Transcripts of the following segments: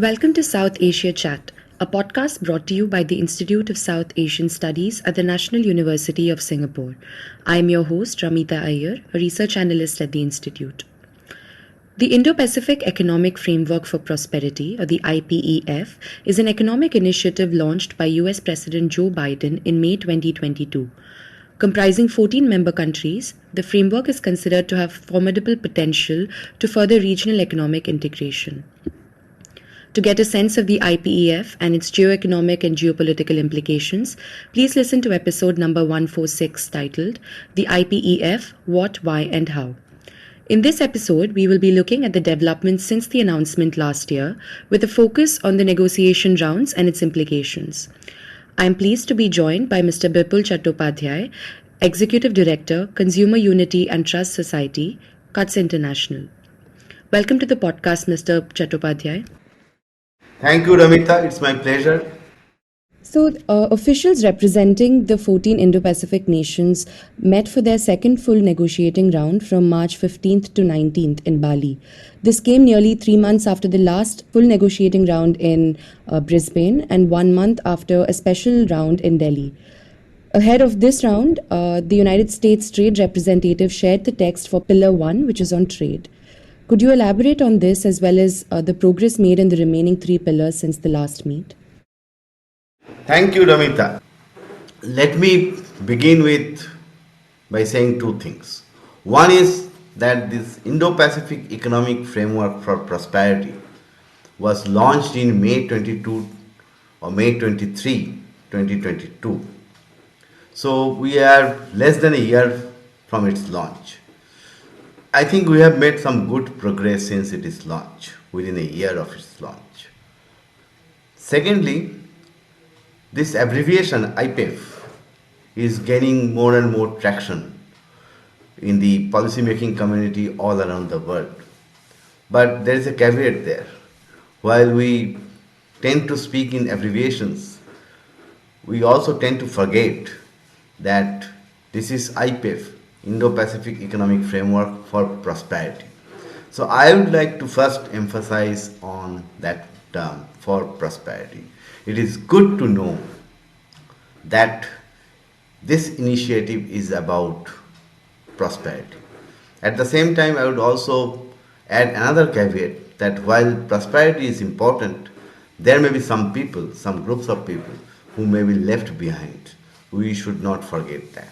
Welcome to South Asia Chat, a podcast brought to you by the Institute of South Asian Studies at the National University of Singapore. I am your host, Ramita Iyer, a research analyst at the Institute. The Indo-Pacific Economic Framework for Prosperity, or the IPEF, is an economic initiative launched by US President Joe Biden in May 2022. Comprising 14 member countries, the framework is considered to have formidable potential to further regional economic integration. To get a sense of the IPEF and its geoeconomic and geopolitical implications, please listen to episode number 146 titled The IPEF, What, Why and How. In this episode, we will be looking at the developments since the announcement last year, with a focus on the negotiation rounds and its implications. I am pleased to be joined by Mr. Bipul Chattopadhyay, Executive Director, Consumer Unity and Trust Society, CUTS International. Welcome to the podcast, Mr. Chattopadhyay. Thank you, Ramita. It's my pleasure. So, officials representing the 14 Indo-Pacific nations met for their second full negotiating round from March 15th to 19th in Bali. This came nearly 3 months after the last full negotiating round in Brisbane and 1 month after a special round in Delhi. Ahead of this round, the United States Trade Representative shared the text for Pillar 1, which is on trade. Could you elaborate on this as well as the progress made in the remaining 3 pillars since the last meet? Thank you, Ramita. Let me begin by saying two things. One is that this Indo-Pacific Economic Framework for Prosperity was launched in May 22 or May 23, 2022. So we are less than a year from its launch. I think we have made some good progress since it is launched, within a year of its launch. Secondly, this abbreviation IPEF is gaining more and more traction in the policymaking community all around the world. But there is a caveat there. While we tend to speak in abbreviations, we also tend to forget that this is IPEF, Indo-Pacific Economic Framework for Prosperity. So I would like to first emphasize on that term, for prosperity. It is good to know that this initiative is about prosperity. At the same time, I would also add another caveat that while prosperity is important, there may be some people, some groups of people who may be left behind. We should not forget that.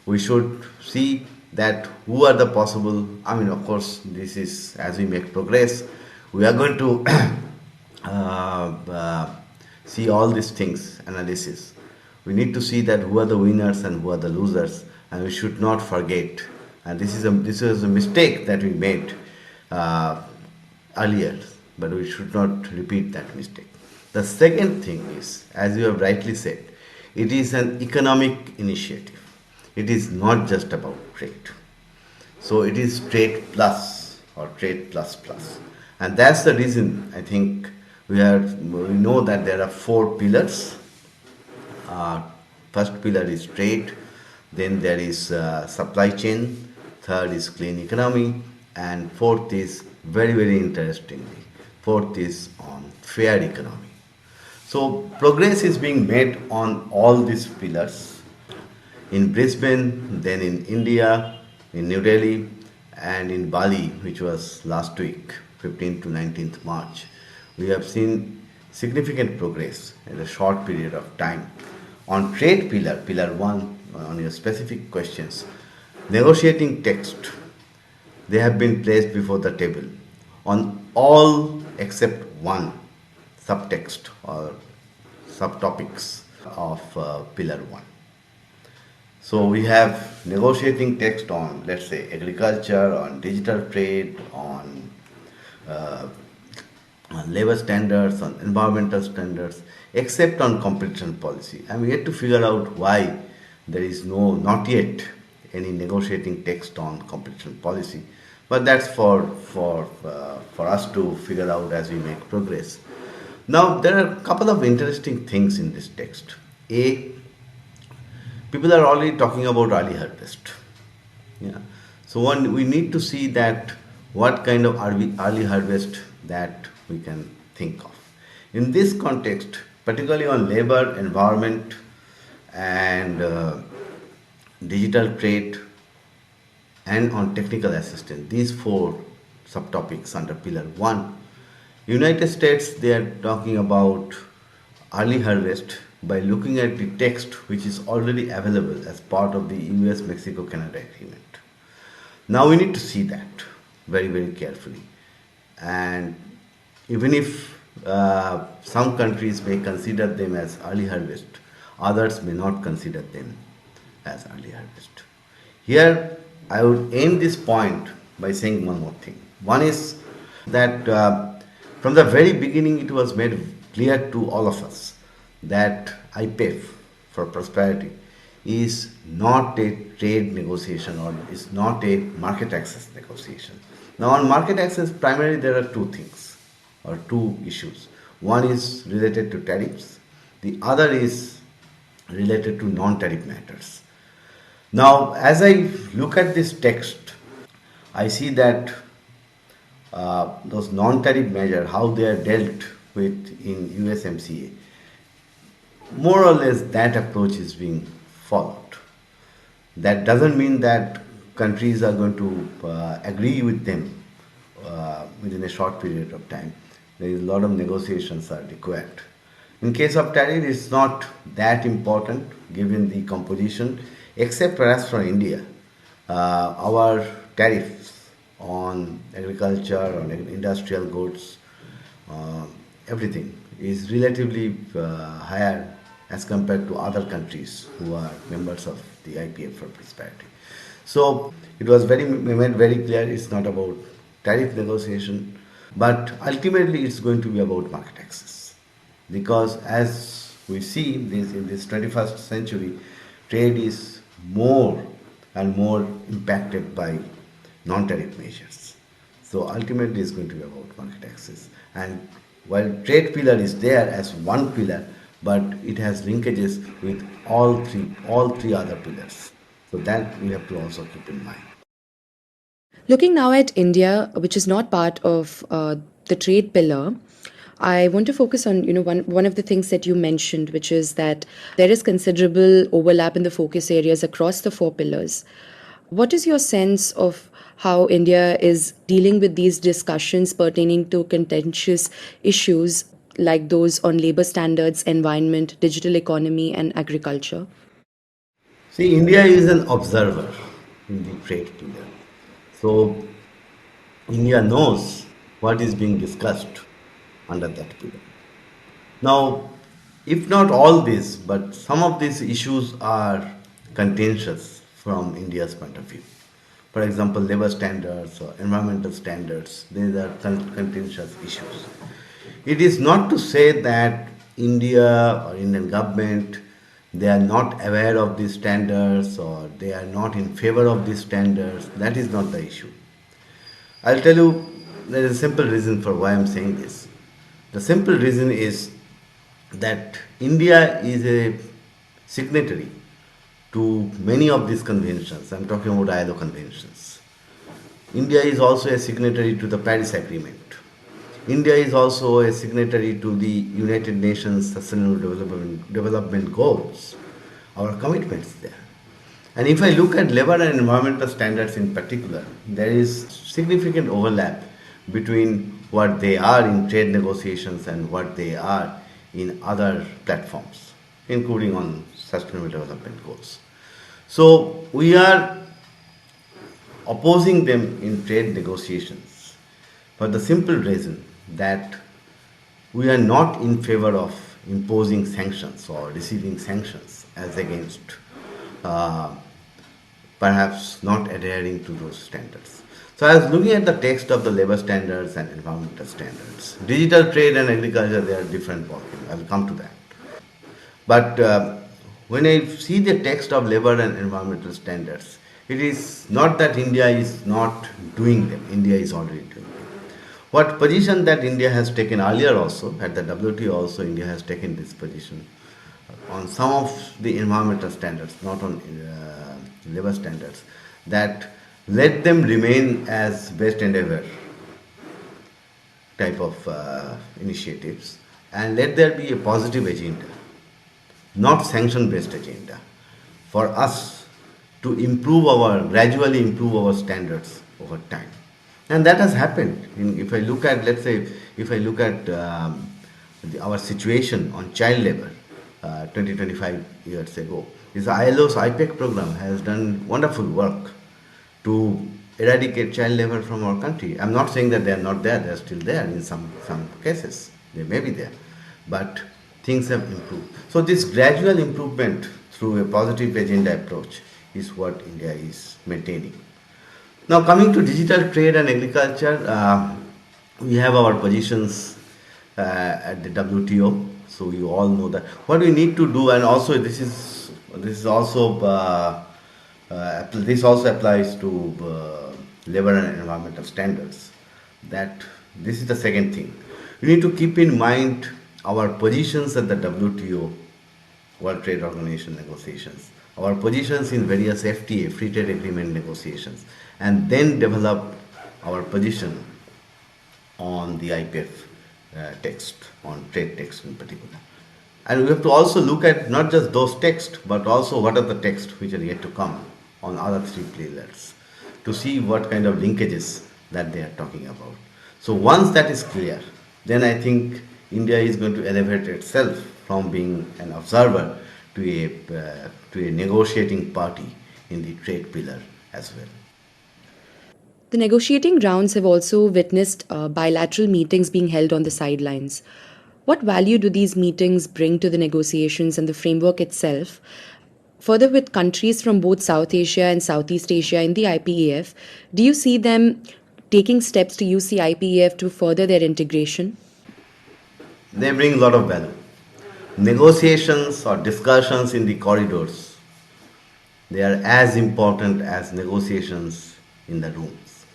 We should see that who are the possible, of course, this is as we make progress, we are going to see all these things, analysis. We need to see that who are the winners and who are the losers, and we should not forget. And this is a mistake that we made earlier, but we should not repeat that mistake. The second thing is, as you have rightly said, it is an economic initiative. It is not just about trade. So it is trade plus or trade plus plus. And that's the reason I think we know that there are 4 pillars. First pillar is trade, then there is supply chain, third is clean economy, and fourth is very interestingly, fourth is on fair economy. So progress is being made on all these pillars. In Brisbane, then in India, in New Delhi, and in Bali, which was last week, 15th to 19th March, we have seen significant progress in a short period of time. On trade pillar 1, on your specific questions, negotiating text, they have been placed before the table on all except one subtext or subtopics of pillar 1. So we have negotiating text on, let's say, agriculture, on digital trade, on labor standards, on environmental standards, except on competition policy. I'm yet to figure out why there is not yet any negotiating text on competition policy. But that's for us to figure out as we make progress. Now, there are a couple of interesting things in this text. People are already talking about early harvest. Yeah. So we need to see that what kind of early harvest that we can think of. In this context, particularly on labor, environment, and digital trade, and on technical assistance, these four subtopics under pillar 1, United States, they are talking about early harvest by looking at the text which is already available as part of the US Mexico Canada agreement. Now we need to see that very, very carefully. And even if some countries may consider them as early harvest, others may not consider them as early harvest. Here, I would end this point by saying one more thing. One is that from the very beginning, it was made clear to all of us that IPEF for prosperity is not a trade negotiation or is not a market access negotiation. Now, on market access, primarily there are two things or two issues. One is related to tariffs, the other is related to non tariff matters. Now, as I look at this text, I see that those non-tariff measures, how they are dealt with in USMCA, more or less that approach is being followed. That doesn't mean that countries are going to agree with them within a short period of time. There is a lot of negotiations are required. In case of tariff, it's not that important given the composition, except perhaps for India. Our tariffs on agriculture, on industrial goods, everything is relatively higher as compared to other countries who are members of the IPEF for prosperity. So it was made very clear it's not about tariff negotiation, but ultimately it's going to be about market access. Because as we see in this 21st century, trade is more and more impacted by non-tariff measures. So ultimately it's going to be about market access. And while trade pillar is there as one pillar, but it has linkages with all three other pillars. So that we have to also keep in mind. Looking now at India, which is not part of the trade pillar, I want to focus on one of the things that you mentioned, which is that there is considerable overlap in the focus areas across the four pillars. What is your sense of how India is dealing with these discussions pertaining to contentious issues like those on labor standards, environment, digital economy, and agriculture? See, India is an observer in the trade pillar. So India knows what is being discussed under that pillar. Now, if not all this, but some of these issues are contentious from India's point of view. For example, labor standards or environmental standards, these are contentious issues. It is not to say that India or Indian government they are not aware of these standards or they are not in favor of these standards. That is not the issue. I'll tell you there is a simple reason for why I'm saying this. The simple reason is that India is a signatory to many of these conventions. I'm talking about ILO conventions. India is also a signatory to the Paris Agreement. India is also a signatory to the United Nations Sustainable Development Goals, our commitments there. And if I look at labor and environmental standards in particular, there is significant overlap between what they are in trade negotiations and what they are in other platforms, including on sustainable development goals. So we are opposing them in trade negotiations for the simple reason that we are not in favor of imposing sanctions or receiving sanctions as against perhaps not adhering to those standards. So I was looking at the text of the labor standards and environmental standards. Digital trade and agriculture, they are different ballgame. I will come to that. But when I see the text of labor and environmental standards, it is not that India is not doing them. India is already doing them. What position that India has taken earlier also, at the WTO also, India has taken this position on some of the environmental standards, not on labor standards, that let them remain as best endeavor. type of initiatives, and let there be a positive agenda, not sanction based agenda, for us to gradually improve our standards over time. And that has happened. If I look at, let's say, if I look at our situation on child labor 20, 25 years ago, this ILO's IPEC program has done wonderful work to eradicate child labor from our country. I'm not saying that they are not there, they are still there in some cases. They may be there. But things have improved. So this gradual improvement through a positive agenda approach is what India is maintaining. Now coming to digital trade and agriculture, we have our positions at the WTO. So you all know that what we need to do, and also this also applies to labor and environmental standards. That this is the second thing. We need to keep in mind our positions at the WTO, World Trade Organization negotiations, our positions in various FTA, Free Trade Agreement negotiations, and then develop our position on the IPEF text, on trade text in particular. And we have to also look at not just those texts, but also what are the texts which are yet to come on other three pillars, to see what kind of linkages that they are talking about. So once that is clear, then I think India is going to elevate itself from being an observer to a negotiating party in the trade pillar as well. The negotiating rounds have also witnessed bilateral meetings being held on the sidelines. What value do these meetings bring to the negotiations and the framework itself? Further, with countries from both South Asia and Southeast Asia in the IPEF, do you see them taking steps to use the IPEF to further their integration? They bring a lot of value. Negotiations or discussions in the corridors, they are as important as negotiations in the rooms.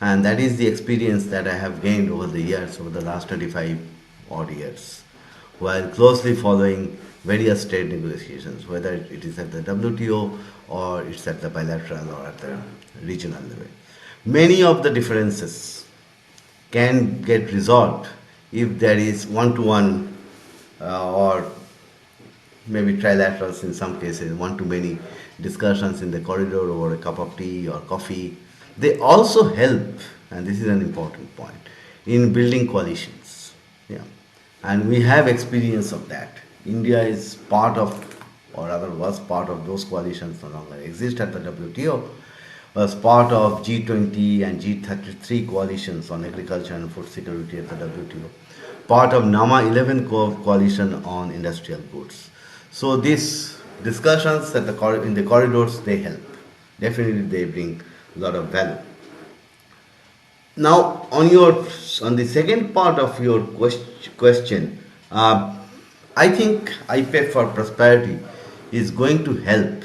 And that is the experience that I have gained over the years, over the last 25 odd years, while closely following various trade negotiations, whether it is at the WTO or it's at the bilateral or at the regional level. Many of the differences can get resolved if there is one-to-one or maybe trilaterals in some cases, one-to-many discussions in the corridor over a cup of tea or coffee. They also help, and this is an important point, in building coalitions. Yeah. And we have experience of that. India is part of, or rather was part of those coalitions, no longer exist at the WTO, was part of G20 and G33 coalitions on agriculture and food security at the WTO, part of NAMA 11 coalition on industrial goods. So these discussions in the corridors, they help. Definitely they bring a lot of value. Now on the second part of your question, I think IPEF for prosperity is going to help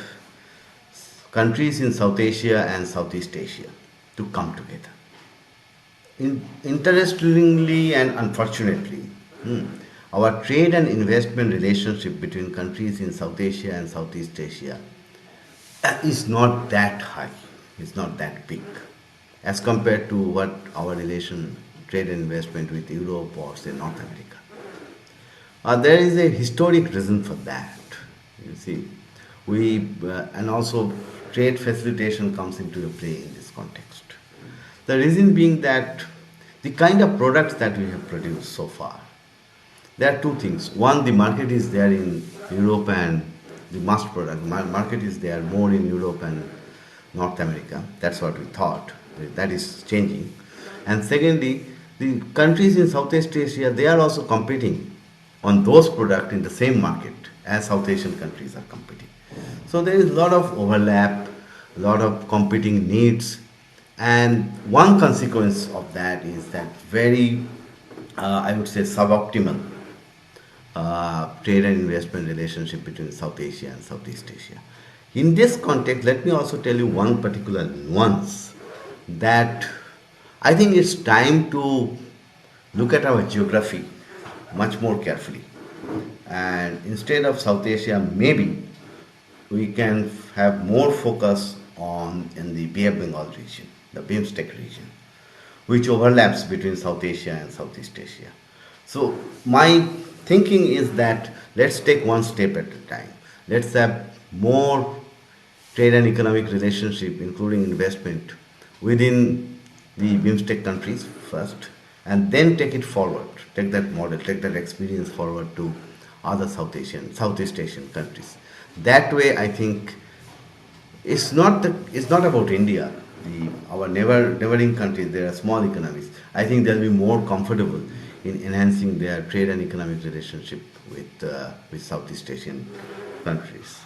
countries in South Asia and Southeast Asia to come together. Interestingly and unfortunately, our trade and investment relationship between countries in South Asia and Southeast Asia is not that high, it's not that big as compared to what our trade and investment with Europe or say North America. There is a historic reason for that. You see, and also trade facilitation comes into play in this context. The reason being that the kind of products that we have produced so far, there are two things. One, the market is there in Europe, and the mass product market is there more in Europe and North America. That's what we thought. That is changing. And secondly, the countries in Southeast Asia, they are also competing on those products in the same market as South Asian countries are competing. So there is a lot of overlap, a lot of competing needs, and one consequence of that is that very, I would say, suboptimal trade and investment relationship between South Asia and Southeast Asia. In this context, let me also tell you one particular nuance that I think it's time to look at our geography much more carefully. And instead of South Asia, maybe we can have more focus in the Bay of Bengal region, the BIMSTEC region, which overlaps between South Asia and Southeast Asia. So my thinking is that let's take one step at a time. Let's have more trade and economic relationship, including investment, within the BIMSTEC countries first, and then take it forward, take that model, take that experience forward to other Southeast Asian countries. That way, I think it's not about India. Our neighboring countries, they are small economies. I think they'll be more comfortable in enhancing their trade and economic relationship with Southeast Asian countries.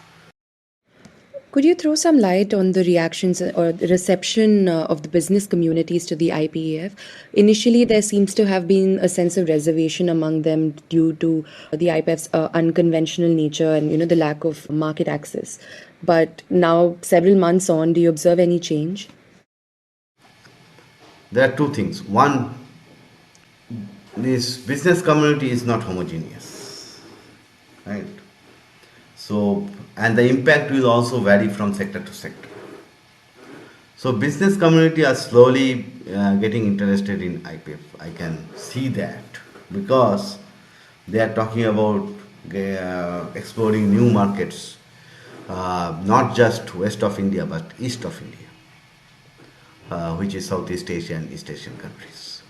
Could you throw some light on the reactions or the reception of the business communities to the IPEF? Initially, there seems to have been a sense of reservation among them due to the IPEF's unconventional nature and the lack of market access. But now, several months on, do you observe any change? There are two things. One, this business community is not homogeneous, right? So, and the impact will also vary from sector to sector. So, business community are slowly getting interested in IPF. I can see that because they are talking about exploring new markets, not just west of India but east of India, which is Southeast Asia and East Asian countries.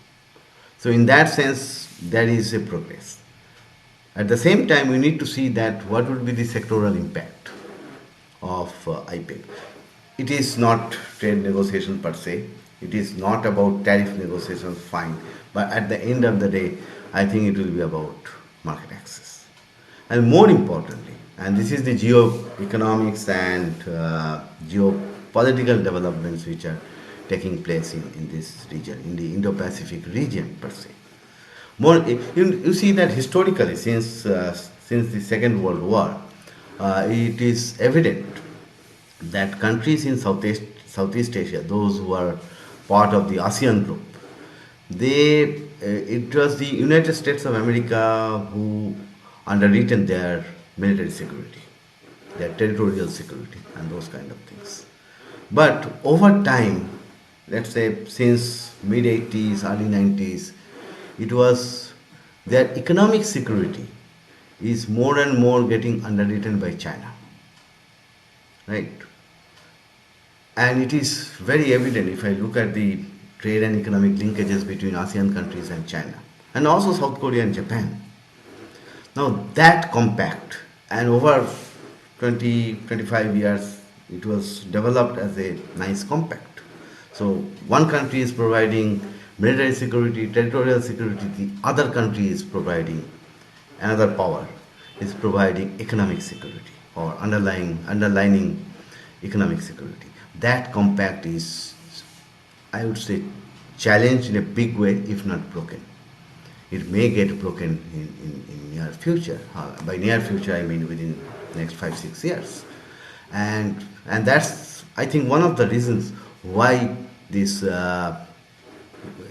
So, in that sense, there is a progress. At the same time, we need to see that what would be the sectoral impact of IPEF. It is not trade negotiation per se. It is not about tariff negotiations, fine. But at the end of the day, I think it will be about market access. And more importantly, and this is the geo-economics and geopolitical developments which are taking place in this region, in the Indo-Pacific region per se. More, you see that historically, since the Second World War, it is evident that countries in Southeast Asia, those who are part of the ASEAN group, it was the United States of America who underwritten their military security, their territorial security, and those kind of things. But over time, let's say since mid 80s, early 90s, it was their economic security is more and more getting underwritten by China, right? And it is very evident if I look at the trade and economic linkages between ASEAN countries and China, and also South Korea and Japan. Now that compact, and over 20, 25 years, it was developed as a nice compact. So one country is providing military security, territorial security, the other country is providing, another power is providing economic security or underlining economic security. That compact is, I would say, challenged in a big way, if not broken. It may get broken in near future. By near future, I mean within next 5-6 years, and that's, I think, one of the reasons why this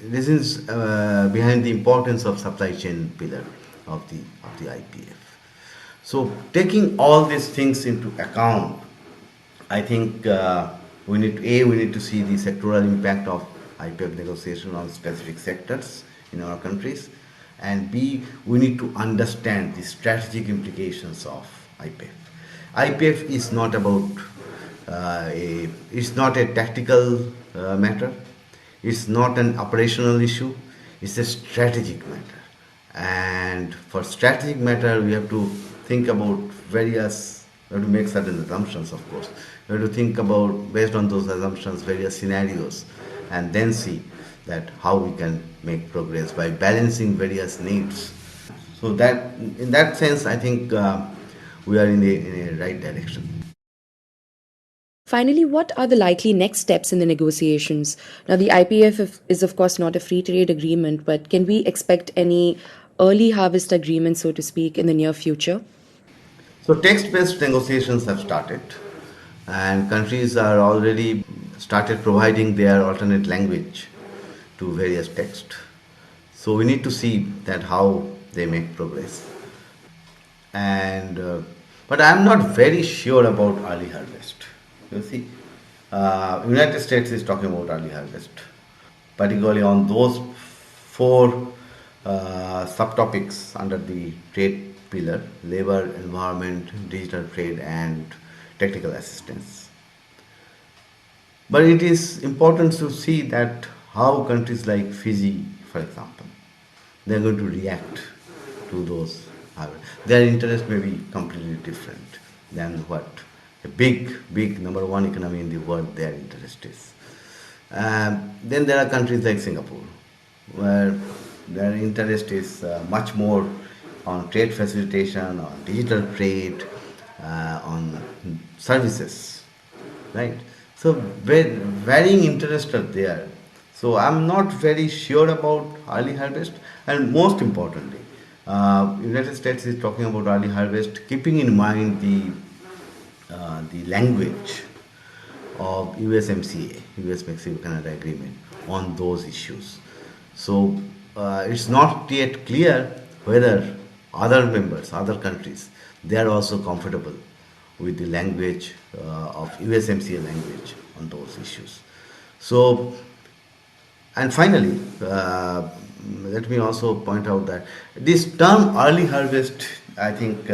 reasons behind the importance of supply chain pillar of the IPF. So taking all these things into account, I think we need to see the sectoral impact of IPF negotiation on specific sectors in our countries, and B, we need to understand the strategic implications of IPF. IPF is not about it's not a tactical matter. It's not an operational issue. It's a strategic matter. And for strategic matter, we have to think about various. We have to make certain assumptions, of course. We have to think about, based on those assumptions, various scenarios, and then see that how we can make progress by balancing various needs. So that, in that sense, I think we are in a right direction. Finally, what are the likely next steps in the negotiations? Now, the IPF is, of course, not a free trade agreement, but can we expect any early harvest agreement, so to speak, in the near future? So text-based negotiations have started, and countries are already started providing their alternate language to various texts. So we need to see that how they make progress. And but I am not very sure about early harvest. You see, United States is talking about early harvest. particularly on those four subtopics under the trade pillar: labor, environment, digital trade, and technical assistance. But it is important to see that how countries like Fiji, for example, they are going to react to those. Their interest may be completely different than what a big number one economy in the world, their interest is. Then there are countries like Singapore, where their interest is much more on trade facilitation, on digital trade, on services, right? So varying interests are there. So I'm not very sure about early harvest, and most importantly, United States is talking about early harvest, keeping in mind the language of USMCA, US Mexico Canada Agreement, on those issues. So it's not yet clear whether other members, other countries, they are also comfortable with the language of USMCA language on those issues. So, and finally, let me also point out that this term early harvest, I think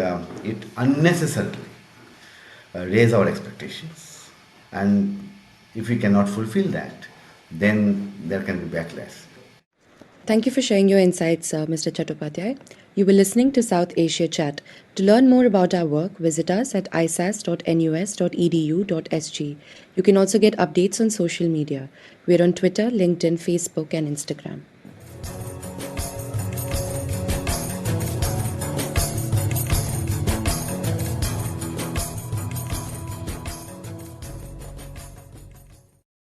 it unnecessarily raise our expectations. And if we cannot fulfill that, then there can be backlash. Thank you for sharing your insights, Mr. Chattopadhyay. You were listening to South Asia Chat. To learn more about our work, visit us at isas.nus.edu.sg. You can also get updates on social media. We're on Twitter, LinkedIn, Facebook, and Instagram.